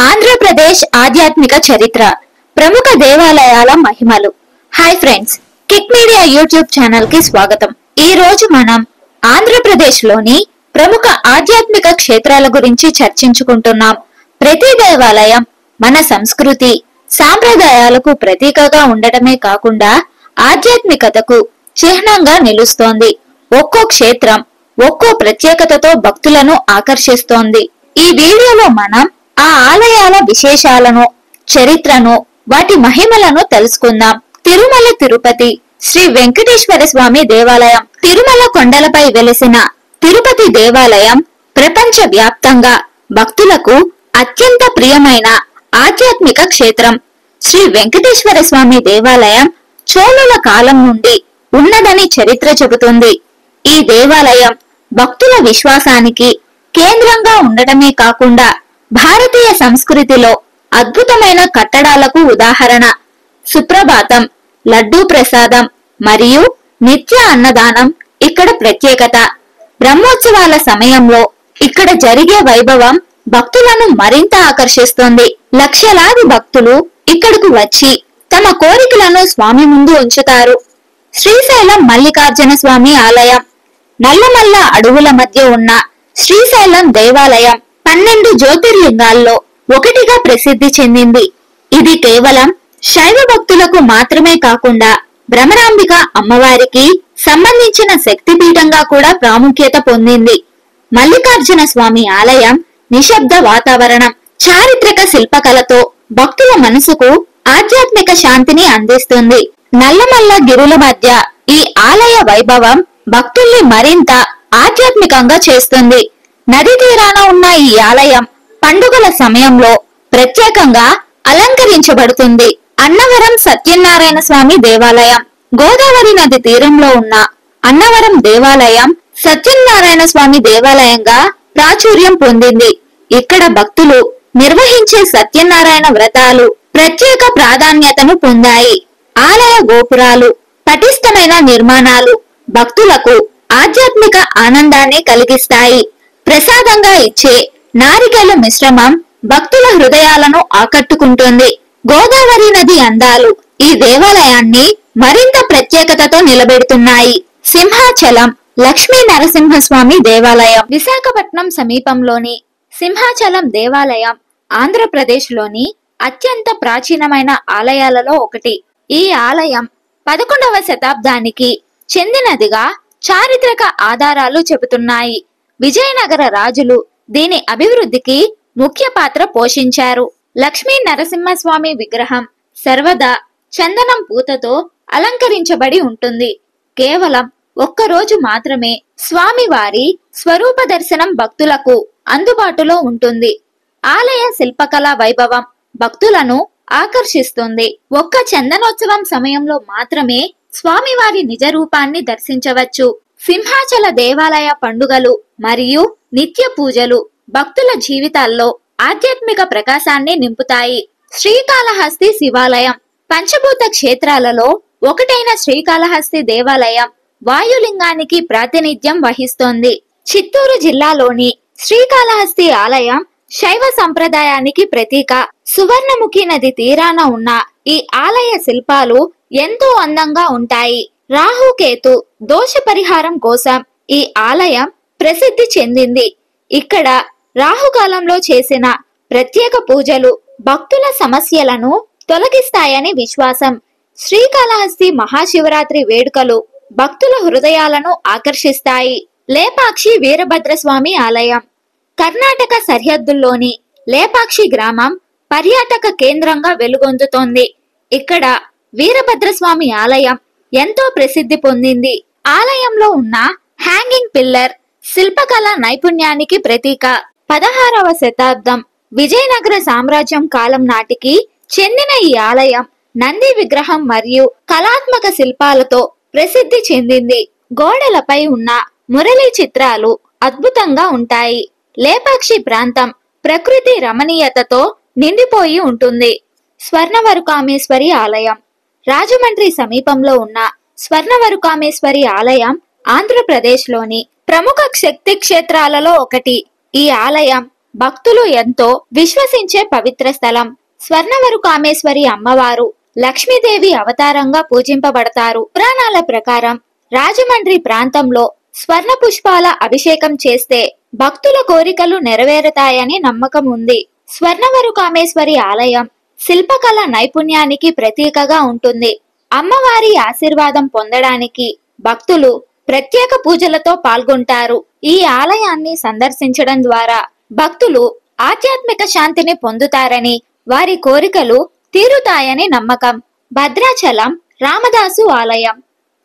ఆంధ్రప్రదేశ్ ఆధ్యాత్మిక చరిత్ర, ప్రముఖ దేవాలయాల మహిమలు. Hi friends, kick media YouTube channel కి స్వాగతం. ఈ రోజు మనం ఆంధ్రప్రదేశ్ లోని ప్రముఖ ఆధ్యాత్మిక క్షేత్రాల గురించి చర్చించుకుంటున్నాం. ప్రతి దేవాలయం మన సంస్కృతి, సాంప్రదాయాలకు ప్రతీకగా ఉండటమే కాకుండా ఆధ్యాత్మికతకు చిహ్నంగా నిలుస్తోంది. ఒక్కో క్షేత్రం ఒక్కో ప్రత్యేకతతో భక్తులను ఆకర్షిస్తోంది. ఈ వీడియోలో మనం ఆ ఆలయాల విశేషాలను, చరిత్రను, వాటి మహిమలను తెలుసుకుందాం. తిరుమల తిరుపతి శ్రీ వెంకటేశ్వర స్వామి దేవాలయం. తిరుమల కొండలపై వెలిసిన తిరుపతి దేవాలయం ప్రపంచ వ్యాప్తంగా భక్తులకు అత్యంత ప్రియమైన ఆధ్యాత్మిక క్షేత్రం. శ్రీ వెంకటేశ్వర స్వామి దేవాలయం చోళుల కాలం నుండి ఉన్నదని చరిత్ర చెబుతుంది. ఈ దేవాలయం భక్తుల విశ్వాసానికి కేంద్రంగా ఉండటమే కాకుండా భారతీయ సంస్కృతిలో అద్భుతమైన కట్టడాలకు ఉదాహరణ. సుప్రభాతం, లడ్డూ ప్రసాదం మరియు నిత్య అన్నదానం ఇక్కడ ప్రత్యేకత. బ్రహ్మోత్సవాల సమయంలో ఇక్కడ జరిగే వైభవం భక్తులను మరింత ఆకర్షిస్తుంది. లక్షలాది భక్తులు ఇక్కడకు వచ్చి తమ కోరికలను స్వామి ముందు ఉంచుతారు. శ్రీశైలం మల్లికార్జున స్వామి ఆలయం. నల్లమల్ల అడవుల మధ్య ఉన్న శ్రీశైలం దేవాలయం 12 జ్యోతిర్లింగాల్లో ఒకటిగా ప్రసిద్ధి చెందింది. ఇది కేవలం శైవ భక్తులకు మాత్రమే కాకుండా భ్రమరాంబిక అమ్మవారికి సంబంధించిన శక్తిపీఠంగా కూడా ప్రాముఖ్యత పొందింది. మల్లికార్జున స్వామి ఆలయం నిశ్శబ్ద వాతావరణం, చారిత్రక శిల్పకళతో భక్తుల మనసుకు ఆధ్యాత్మిక శాంతిని అందిస్తుంది. నల్లమల్ల గిరుల మధ్య ఈ ఆలయ వైభవం భక్తుల్ని మరింత ఆధ్యాత్మికంగా చేస్తుంది. నది తీరాన ఉన్న ఈ ఆలయం పండుగల సమయంలో ప్రత్యేకంగా అలంకరించబడుతుంది. అన్నవరం సత్యనారాయణ స్వామి దేవాలయం. గోదావరి నది తీరంలో ఉన్న అన్నవరం దేవాలయం సత్యనారాయణ స్వామి దేవాలయంగా ప్రాచుర్యం పొందింది. ఇక్కడ భక్తులు నిర్వహించే సత్యనారాయణ వ్రతాలు ప్రత్యేక ప్రాధాన్యతను పొందాయి. ఆలయ గోపురాలు, పటిష్టమైన నిర్మాణాలు భక్తులకు ఆధ్యాత్మిక ఆనందాన్ని కలిగిస్తాయి. ప్రసాదంగా ఇచ్చే నారికేల మిశ్రమం భక్తుల హృదయాలను ఆకట్టుకుంటుంది. గోదావరి నది అందాలు ఈ దేవాలయాన్ని మరింత ప్రత్యేకతతో నిలబెడుతున్నాయి. సింహాచలం లక్ష్మీ నరసింహస్వామి దేవాలయం. విశాఖపట్నం సమీపంలోని సింహాచలం దేవాలయం ఆంధ్రప్రదేశ్ లోని అత్యంత ప్రాచీనమైన ఆలయాలలో ఒకటి. ఈ ఆలయం 11వ శతాబ్దానికి చెందినదిగా చారిత్రక ఆధారాలు చెబుతున్నాయి. విజయనగర రాజులు దీని అభివృద్ధికి ముఖ్య పాత్ర పోషించారు. లక్ష్మీ నరసింహస్వామి విగ్రహం సర్వదా చందనం పూతతో అలంకరించబడి ఉంటుంది. కేవలం ఒక్కరోజు మాత్రమే స్వామివారి స్వరూప దర్శనం భక్తులకు అందుబాటులో ఉంటుంది. ఆలయ శిల్పకళా వైభవం భక్తులను ఆకర్షిస్తుంది. ఒక్క చందనోత్సవం సమయంలో మాత్రమే స్వామివారి నిజ రూపాన్ని దర్శించవచ్చు. సింహాచల దేవాలయ పండుగలు మరియు నిత్య పూజలు భక్తుల జీవితాల్లో ఆధ్యాత్మిక ప్రకాశాన్ని నింపుతాయి. శ్రీకాళహస్తి శివాలయం. పంచభూత క్షేత్రాలలో ఒకటైన శ్రీకాళహస్తి దేవాలయం వాయులింగానికి ప్రాతినిధ్యం వహిస్తోంది. చిత్తూరు జిల్లాలోని శ్రీకాళహస్తి ఆలయం శైవ సంప్రదాయానికి ప్రతీక. సువర్ణముఖి నది తీరాన ఉన్న ఈ ఆలయ శిల్పాలు ఎంతో అందంగా ఉంటాయి. రాహుకేతు దోష పరిహారం కోసం ఈ ఆలయం ప్రసిద్ధి చెందింది. ఇక్కడ రాహుకాలంలో చేసిన ప్రత్యేక పూజలు భక్తుల సమస్యలను తొలగిస్తాయని విశ్వాసం. శ్రీకాళహస్తి మహాశివరాత్రి వేడుకలు భక్తుల హృదయాలను ఆకర్షిస్తాయి. లేపాక్షి వీరభద్రస్వామి ఆలయం. కర్ణాటక సరిహద్దుల్లోని లేపాక్షి గ్రామం పర్యాటక కేంద్రంగా వెలుగొందుతోంది. ఇక్కడ వీరభద్రస్వామి ఆలయం ఎంతో ప్రసిద్ధి పొందింది. ఆలయంలో ఉన్న హ్యాంగింగ్ పిల్లర్ శిల్పకళ నైపుణ్యానికి ప్రతీక. 16వ శతాబ్దం విజయనగర సామ్రాజ్యం కాలం నాటికి చెందిన ఈ ఆలయం నంది విగ్రహం మరియు కళాత్మక శిల్పాలతో ప్రసిద్ధి చెందింది. గోడలపై ఉన్న మురళీ చిత్రాలు అద్భుతంగా ఉంటాయి. లేపాక్షి ప్రాంతం ప్రకృతి రమణీయతతో నిండిపోయి ఉంటుంది. స్వర్ణవరకామేశ్వరి ఆలయం. రాజమండ్రి సమీపంలో ఉన్న స్వర్ణవరకామేశ్వరి ఆలయం ఆంధ్రప్రదేశ్ లోని ప్రముఖ శక్తి క్షేత్రాలలో ఒకటి. ఈ ఆలయం భక్తులు ఎంతో విశ్వసించే పవిత్ర స్థలం. స్వర్ణవరు కామేశ్వరి అమ్మవారు లక్ష్మీదేవి అవతారంగా పూజింపబడతారు. పురాణాల ప్రకారం రాజమండ్రి ప్రాంతంలో స్వర్ణ పుష్పాల అభిషేకం చేస్తే భక్తుల కోరికలు నెరవేరుతాయని నమ్మకం ఉంది. స్వర్ణవరు కామేశ్వరి ఆలయం శిల్పకళ నైపుణ్యానికి ప్రతీకగా ఉంటుంది. అమ్మవారి ఆశీర్వాదం పొందడానికి భక్తులు ప్రత్యేక పూజలతో పాల్గొంటారు. ఈ ఆలయాన్ని సందర్శించడం ద్వారా భక్తులు ఆధ్యాత్మిక శాంతిని పొందుతారని, వారి కోరికలు తీరుతాయని నమ్మకం. భద్రాచలం రామదాసు ఆలయం.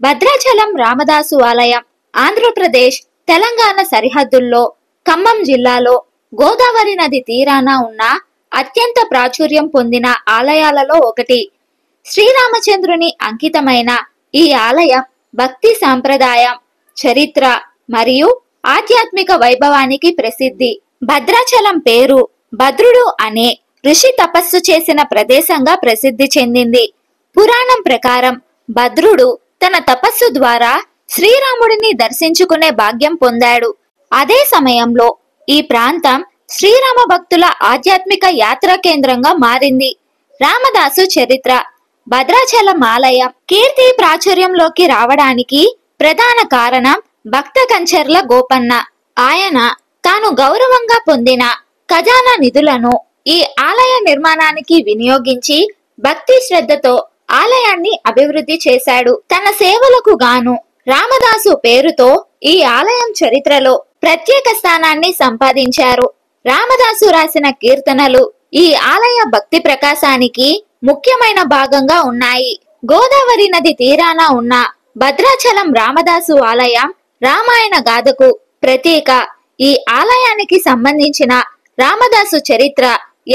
భద్రాచలం రామదాసు ఆలయం ఆంధ్రప్రదేశ్, తెలంగాణ సరిహద్దుల్లో ఖమ్మం జిల్లాలో గోదావరి నది తీరాన ఉన్న అత్యంత ప్రాచుర్యం పొందిన ఆలయాలలో ఒకటి. శ్రీరామచంద్రుని అంకితమైన ఈ ఆలయం భక్తి సాంప్రదాయం, చరిత్ర మరియు ఆధ్యాత్మిక వైభవానికి ప్రసిద్ధి. భద్రాచలం పేరు భద్రుడు అనే ఋషి తపస్సు చేసిన ప్రదేశంగా ప్రసిద్ధి చెందింది. పురాణం ప్రకారం భద్రుడు తన తపస్సు ద్వారా శ్రీరాముడిని దర్శించుకునే భాగ్యం పొందాడు. అదే సమయంలో ఈ ప్రాంతం శ్రీరామ భక్తుల ఆధ్యాత్మిక యాత్రా కేంద్రంగా మారింది. రామదాసు చరిత్ర. భద్రాచలం ఆలయం కీర్తి ప్రాచుర్యంలోకి రావడానికి ప్రధాన కారణం భక్త కంచర్ల గోపన్న. ఆయన తాను గౌరవంగా పొందిన ఖజానా నిధులను ఈ ఆలయ నిర్మాణానికి వినియోగించి భక్తి శ్రద్ధతో ఆలయాన్ని అభివృద్ధి చేశాడు. తన సేవలకు గాను రామదాసు పేరుతో ఈ ఆలయం చరిత్రలో ప్రత్యేక స్థానాన్ని సంపాదించారు. రామదాసు రాసిన కీర్తనలు ఈ ఆలయ భక్తి ప్రకాశానికి ముఖ్యమైన భాగంగా ఉన్నాయి. గోదావరి నది తీరాన ఉన్న భద్రాచలం రామదాసు ఆలయం రామాయణ గాథకు ప్రతీక. ఈ ఆలయానికి సంబంధించిన రామదాసు చరిత్ర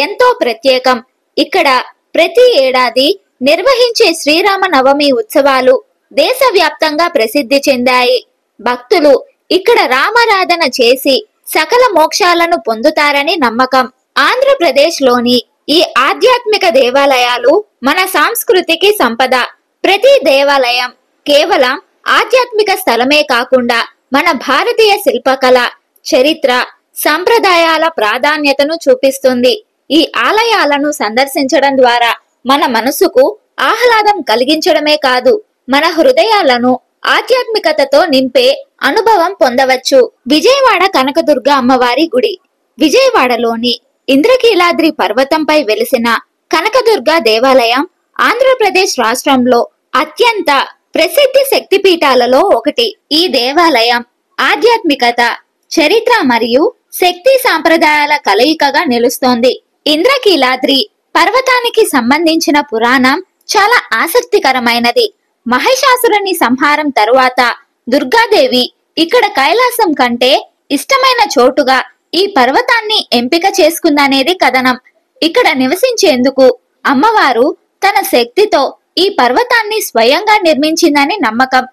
ఎంతో ప్రత్యేకం. ఇక్కడ ప్రతి ఏడాది నిర్వహించే శ్రీరామ నవమి ఉత్సవాలు దేశవ్యాప్తంగా ప్రసిద్ధి చెందాయి. భక్తులు ఇక్కడ రామారాధన చేసి సకల మోక్షాలను పొందుతారని నమ్మకం. ఆంధ్రప్రదేశ్ లోని ఈ ఆధ్యాత్మిక దేవాలయాలు మన సంస్కృతికి సంపద. ప్రతి దేవాలయం కేవలం ఆధ్యాత్మిక స్థలమే కాకుండా మన భారతీయ శిల్పకళ, చరిత్ర, సంప్రదాయాల ప్రాధాన్యతను చూపిస్తుంది. ఈ ఆలయాలను సందర్శించడం ద్వారా మన మనసుకు ఆహ్లాదం కలిగించడమే కాదు, మన హృదయాలను ఆధ్యాత్మికతతో నింపే అనుభవం పొందవచ్చు. విజయవాడ కనకదుర్గ అమ్మవారి గుడి. విజయవాడలోని ఇంద్రకీలాద్రి పర్వతంపై వెలిసిన కనకదుర్గ దేవాలయం ఆంధ్రప్రదేశ్ రాష్ట్రంలో అత్యంత ప్రసిద్ధి శక్తిపీఠాలలో ఒకటి. ఈ దేవాలయం ఆధ్యాత్మికత, చరిత్ర మరియు శక్తి సాంప్రదాయాల కలయికగా నిలుస్తోంది. ఇంద్రకీలాద్రి పర్వతానికి సంబంధించిన పురాణం చాలా ఆసక్తికరమైనది. మహిషాసురుని సంహారం తరువాత దుర్గాదేవి ఇక్కడ కైలాసం కంటే ఇష్టమైన చోటుగా ఈ పర్వతాన్ని ఎంపిక చేసుకుందనేది కథనం. ఇక్కడ నివసించేందుకు అమ్మవారు తన శక్తితో ఈ పర్వతాన్ని స్వయంగా నిర్మించిందని నమ్మకం.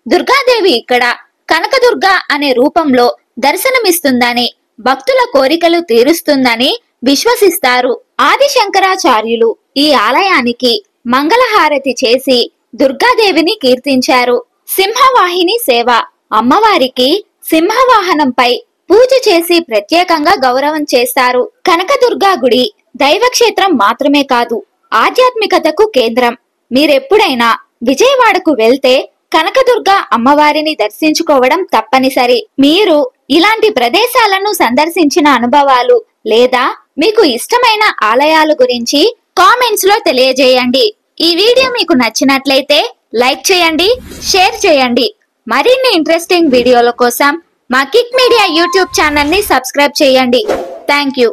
దుర్గాదేవి ఇక్కడ కనకదుర్గ అనే రూపంలో దర్శనమిస్తుందని, భక్తుల కోరికలు తీరుస్తుందని విశ్వసిస్తారు. ఆది శంకరాచార్యులు ఈ ఆలయానికి మంగళహారతి చేసి దుర్గాదేవిని కీర్తించారు. సింహవాహిని సేవ. అమ్మవారికి సింహవాహనంపై పూజ చేసి ప్రత్యేకంగా గౌరవం చేస్తారు. కనకదుర్గా గుడి దైవక్షేత్రం మాత్రమే కాదు, ఆధ్యాత్మికతకు కేంద్రం. మీరెప్పుడైనా విజయవాడకు వెళ్తే కనకదుర్గ అమ్మవారిని దర్శించుకోవడం తప్పనిసరి. మీరు ఇలాంటి ప్రదేశాలను సందర్శించిన అనుభవాలు లేదా మీకు ఇష్టమైన ఆలయాల గురించి కామెంట్స్ లో తెలియజేయండి. ఈ వీడియో మీకు నచ్చినట్లయితే లైక్ చేయండి, షేర్ చేయండి. మరిన్ని ఇంట్రెస్టింగ్ వీడియోల కోసం మా కిక్ మీడియా యూట్యూబ్ ఛానల్ ని సబ్స్క్రైబ్ చేయండి. Thank you.